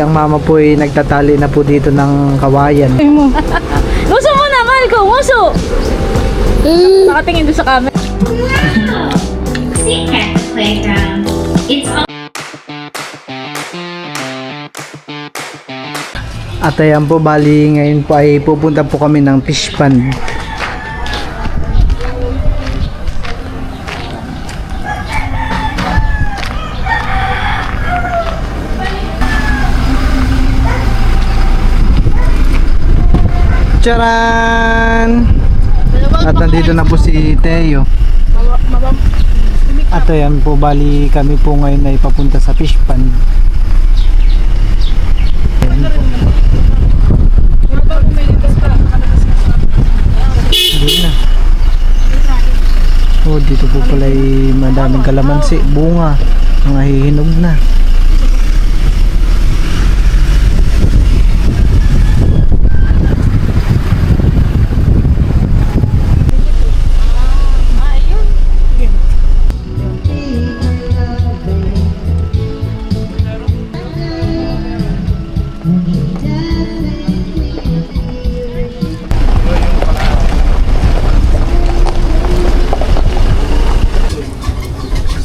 Ang mama po ay nagtatali na po dito ng kawayan. Nguso mo na, mahal ko, nguso! Nakatingin doon sa camera. Secret playground. It's all At ayan po, bali ngayon po ay pupunta po kami ng fish pond. Charan! At nandito na po si Teo. At ayan po, bali kami po ngayon ay papunta sa fish pond. Ayan po. Hindi na. Oh, dito po pala ay madaming kalamansi, bunga, mga hihinog na.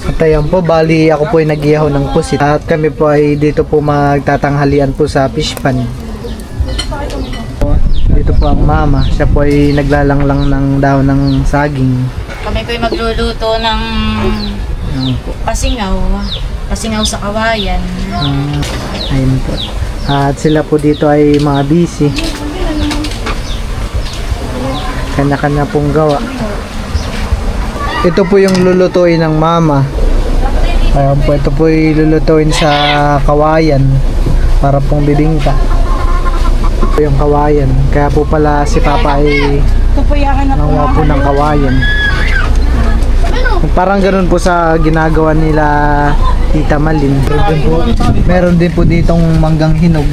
At ayan po, bali ako po ay nag-ihaw ng pusit. At kami po ay dito po magtatanghalian po sa fish pond. Dito po ang mama, siya po ay naglalanglang ng dahon ng saging. Kami ko'y magluluto ng Ayan po. pasingaw sa kawayan. Ayun po. At sila po dito ay mga busy. Kanya-kanya pong gawa. Ito po yung lulutuin ng mama. Ayan po, ito po yung lulutuin sa kawayan para pong bibingka. Ito yung kawayan. Kaya po pala si Papa ay nanguha po ng kawayan. Parang ganun po sa ginagawa nila Tita Malin. Meron din po ditong manggang hinog.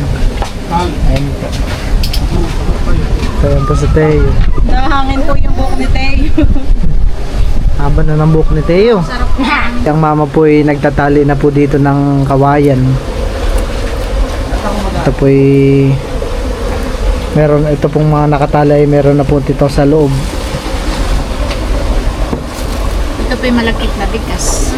Ayan po. Ayan po sa Teo. Nahangin po yung buhok ni Teo. Haba na ng buhok ni Teo. Ang mama po ay nagtatali na po dito ng kawayan. Ito po ay meron, ito pong mga nakatali ay meron na po dito sa loob. Ito po yung malagkit na bigas.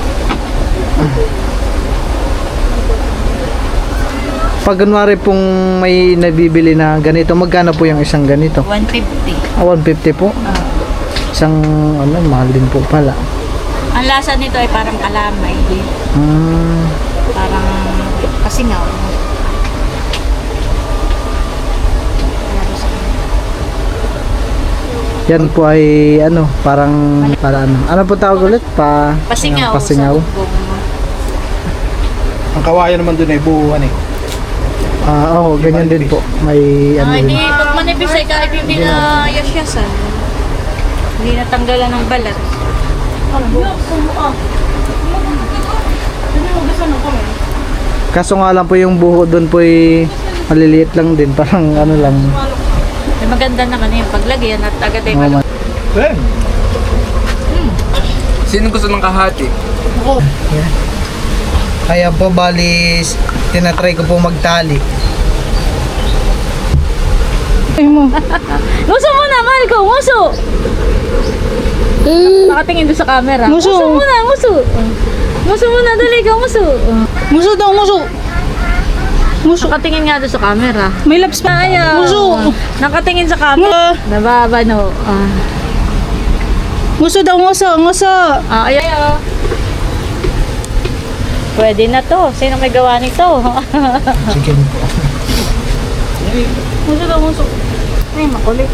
Pag kunwari pong may nabibili na ganito, magkano po yung isang ganito? 150. 150 po? Isang ano, mahal din po pala. Ang lasa nito ay parang kalamay. Parang pasingaw. Yan po ay ano, parang para ano. Ano po tawag ulit? Pasingaw. Pasingaw. Sa bubong. Ang kawayan naman dun ay buuan eh. Oo, ganyan din po. May ano Hindi, din. pag manipis ay kahit hindi na yasyasan. Hindi natanggalan ng balat. Kaso nga lang po yung buho doon po ay maliliit lang din. Parang ano lang. May maganda naman yung paglagyan at agad ay Oh, Ben! Sino gusto ng kahati? yeah. Kaya po bali tinatry ko po magtali. Nguso mo na, mahal ko, nguso! Nakatingin doon sa camera. Nguso mo na, nguso! Nguso mo na, dali ka, nguso! Nguso daw, nguso. Nguso. Nakatingin nga doon sa camera. May laps pa. Ayaw! Nguso. Nakatingin sa camera. Nababano. Nguso daw, nguso, nguso. Ayaw! Pwede na to. Sino may gawa nito? Chicken po. Nguso daw, nguso. Ay, makulit.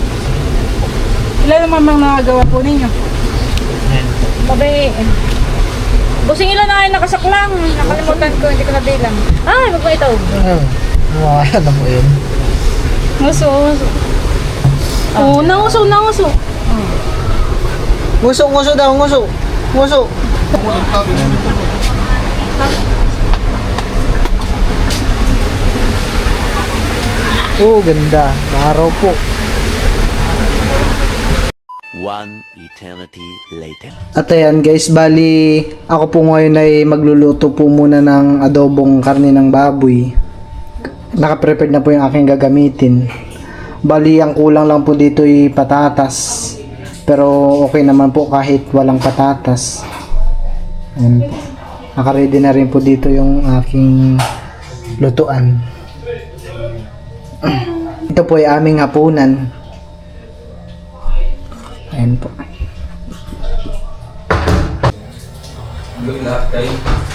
Ilan naman mang nakagawa po ninyo? Babe. Busing ilan na ay nakasaklang. Nakalimutan ko, hindi ko nabilang. Ay, magpa ito. Wala na po yun. Nguso, nguso. Oo, nanguso, nanguso. Nguso daw, nguso. Nguso. Oh, ganda. Araw po. One eternity later. At ayan guys, bali ako po ngayon ay magluluto po muna ng adobong karne ng baboy. naka-prepared na po yung aking gagamitin. Bali, ang kulang lang po dito ay patatas. Pero okay naman po kahit walang patatas. Ayan po. Naka-ready na rin po dito yung aking lutuan. Ito po ay aming hapunan. Ayan po.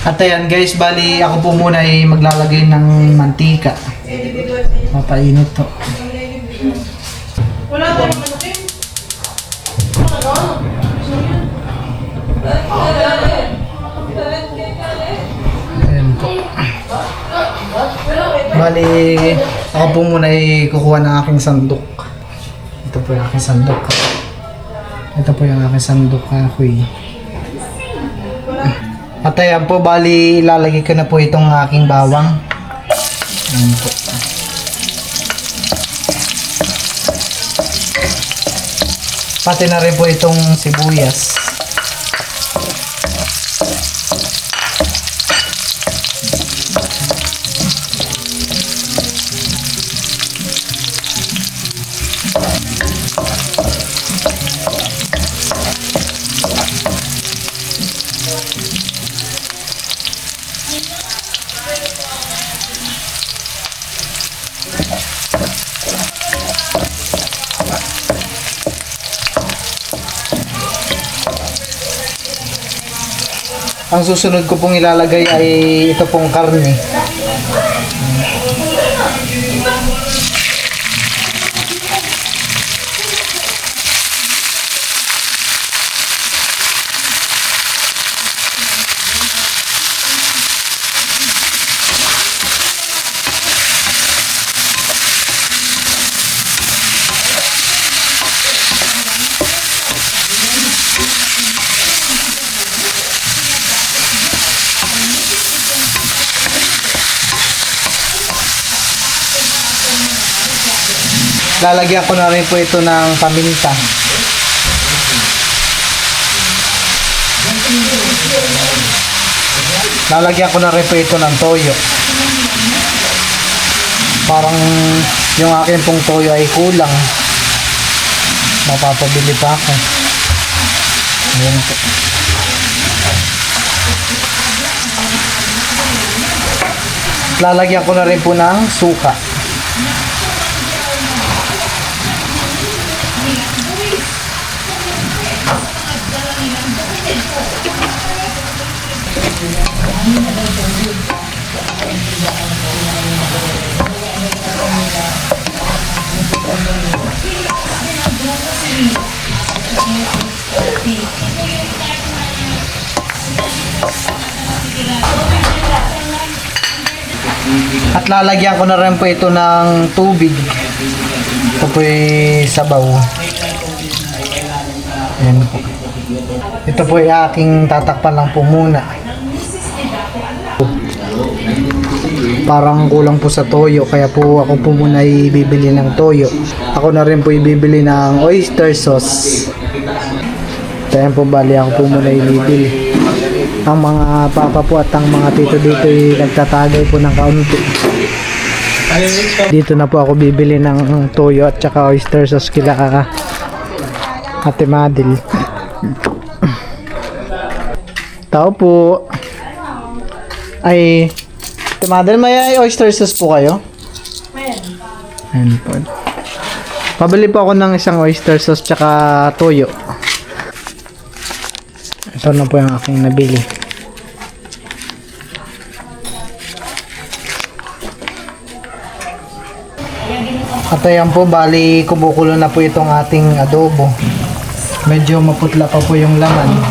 At ayan guys, bali ako po muna ay maglalagay ng mantika. Papainit to. Ayan po. Bali, ako po muna ay kukuha ng aking sandok. Ito po yung aking sandok. Ito po yung aking sandok kahoy. At ayan po, bali ilalagay ko na po itong aking bawang. Ayan po. Pati na rin po itong sibuyas. Ang susunod ko pong ilalagay ay ito pong karne. Lalagyan ko na rin po ito ng paminta. Lalagyan ko na rin po ito ng toyo. Parang yung akin pong toyo ay kulang. Mapapabili pa ako. Ayan po. Lalagyan ko na rin po ng suka. At lalagyan ko na rin po ito ng tubig. Ito po ay sabaw. Ayan po. Ito po ay aking tatakpan lang po muna. Parang kulang po sa toyo, kaya po ako po muna ibibili ng toyo. Ako na rin po ibibili ng oyster sauce. Kaya po bali ako po muna ibibili. Ang mga papa po at ang mga tito dito ay nagtatagay po ng kaunti. Dito na po ako bibili ng toyo at saka oyster sauce kila Ate Madel. Tao po. Ay, Ate Madel, may oyster sauce po kayo? Ayan po. Pabili po ako ng isang oyster sauce tsaka toyo. Ito na po yung aking nabili. At ayan po, bali kumukulo na po itong ating adobo. Medyo maputla pa po yung laman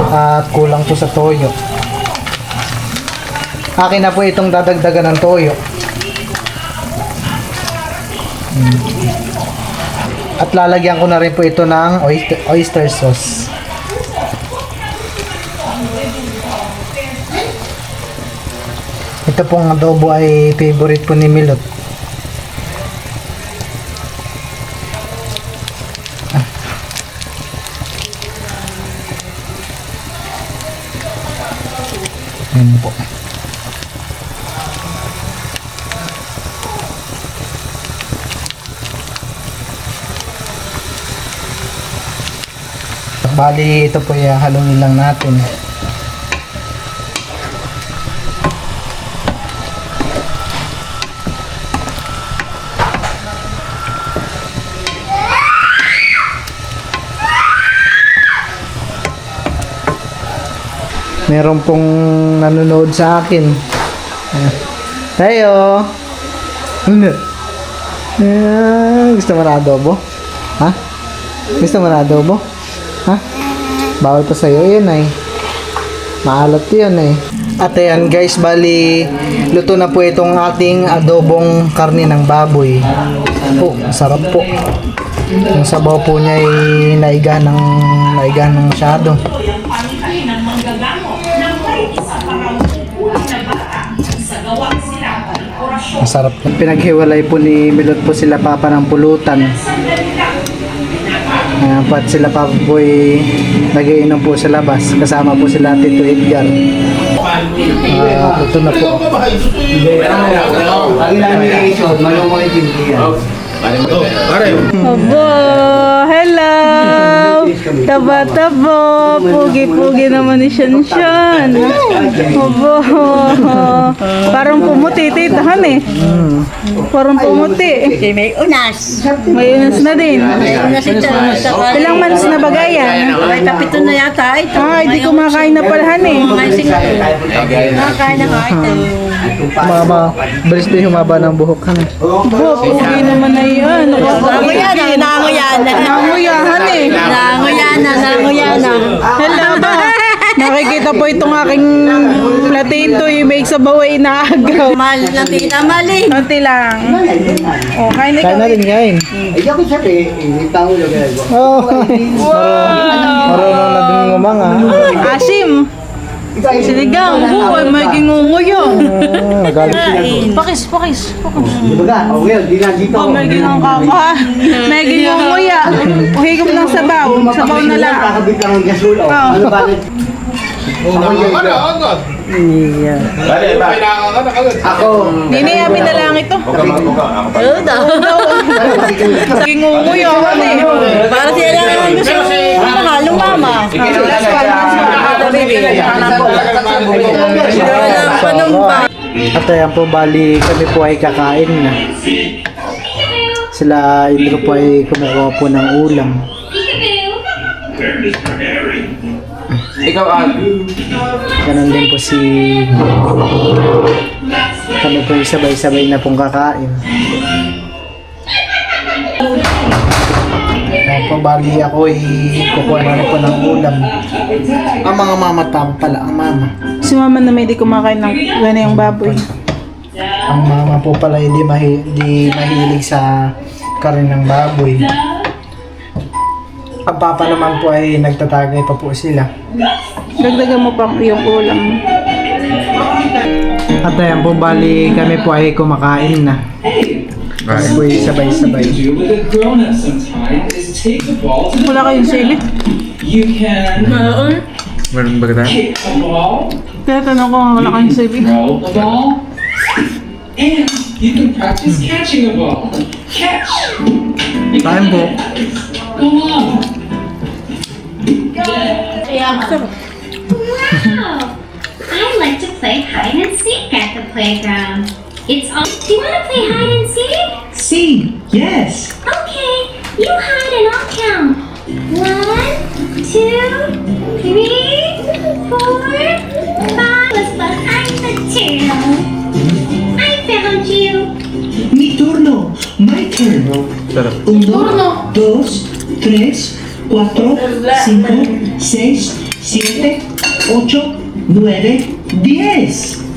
at kulang po sa toyo. Akin na po itong dadagdagan ng toyo. At lalagyan ko na rin po ito ng oyster sauce. Ito pong adobo ay favorite po ni Milot. Ayan po. Bali, ito po halunin lang natin. Meron pong nanonood sa akin. Tayo. Ano? Gusto mo na adobo? Ha? Gusto mo na adobo? Ha? Bawal to sa'yo yun ay. Maalat yun eh. At ayan guys, bali luto na po itong ating adobong karne ng baboy. Oh, sarap po. Yung sabaw po niya ay naiga ng masyado. Masarap. Pinaghiwalay po ni Milot po sila papa ng pulutan. Pat sila papa po ay nag-iinom po sa labas. Kasama po sila Tito Edgar. Ito na po. Abo, hello! Taba-taba, pugi-pugi naman ni Shanshan. Abo, parang pumuti, titahan eh. Parang pumuti. May unas. May unas na din. Unas ito. Ilang months na ba yan? Ay, tapito na yata. Ito. Ah, hindi kumakain na palahan eh. Nakakain na kain. Bilis din humaba ng buhok ka na. Abo, pugi naman na yan. Nanguyan. Nanguyahan eh. Nanguyan. Hello ba? Nakikita po itong aking platito, yung make sa baway na agaw. Mali lang tinamali. Konti lang. O, kain na Kain na rin, kain. Oh, marunong na din ngumanga. Asim. Sinigang. Buhay, may gingunguyo. Nagalit. Pakis. Oh, may ginang kaka. May gingunguya. Uhigom ng sabaw. Sabaw na lang. Iya. Niniyami na lang ito. Gingunguyo. Para sila lang gusto mahalong mama. At ayan po, bali kami po ay kakain na. Sila Indro po ay kumukuha po ng ulam. Ikaw, Ganon din po si... Kami po ay sabay-sabay na pong kakain. Ayan po, bali ako ay kukuha na rin po ng ulam. Ang mga mama tama pala, ang mama. Si mama na may di kumakain ng ganayang baboy. Ang mama po pala hindi mahilig sa karne ng baboy. Ang papa naman po ay nagtatagay pa po sila. Dagdagan mo pang iyong ulam. At ayan po, bali kami po ay kumakain na. Kami po ay sabay-sabay. Wala kayong sili? meron ba kita? Kaya tanong ko wala kayong sili. Throw a ball, and you can practice catching a ball. Catch! Kain po. Go on! Wow! I like to play hide and seek at the playground. It's all. Do you want to play hide and seek? See, yes! Okay, you hide and I'll count. 1, 2, 3, 4, 5. Was behind the tail. I found you. Mi turno! My turn! Sarap. 1, 2, 3, 4, 5, 6, 7, 8, 9, 10.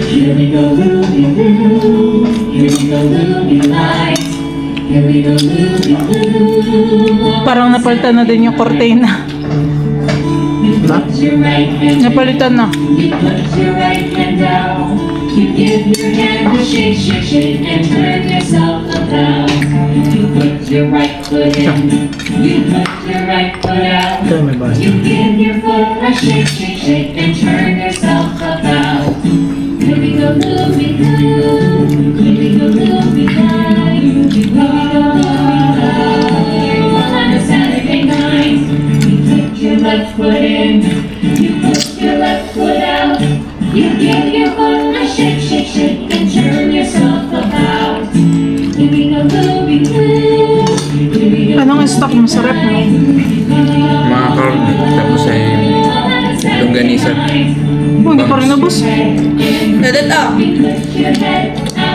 Here we go, Loo-Loo. Here we go, Loo-Loo lights. Here we go, Loo-Loo. Parang napalitan na din yung kortina. Put your right hand. Napalitan na. You put your right hand down. You give your hand a shake, shake, shake, and turn yourself around. You put your right foot in. You put your right foot out. Ito may basta. You give your foot a shake, shake, shake, and turn yourself around. Moving a little bit high, moving a little bit high, moving a little bit high. On a Saturday night, you put your left foot in, you put your left foot out. You give your foot a shake, shake, shake, and turn yourself about. Giving a little bit high, giving a Anong stock masarap mo? Mga karne, tapos ay longganisa. Oh, hindi pa rin nabos.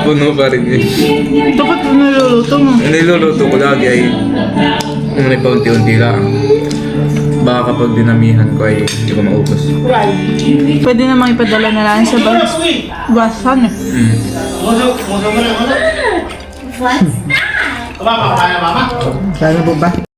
Puno pa rin eh. Dapat niluluto mo. Ang niluluto ko lagi ay may paunti-unti lang. Baka kapag dinamihan ko ay hindi ko maubos. Pwede namang ipadala na lang sa basan. Sana po ba?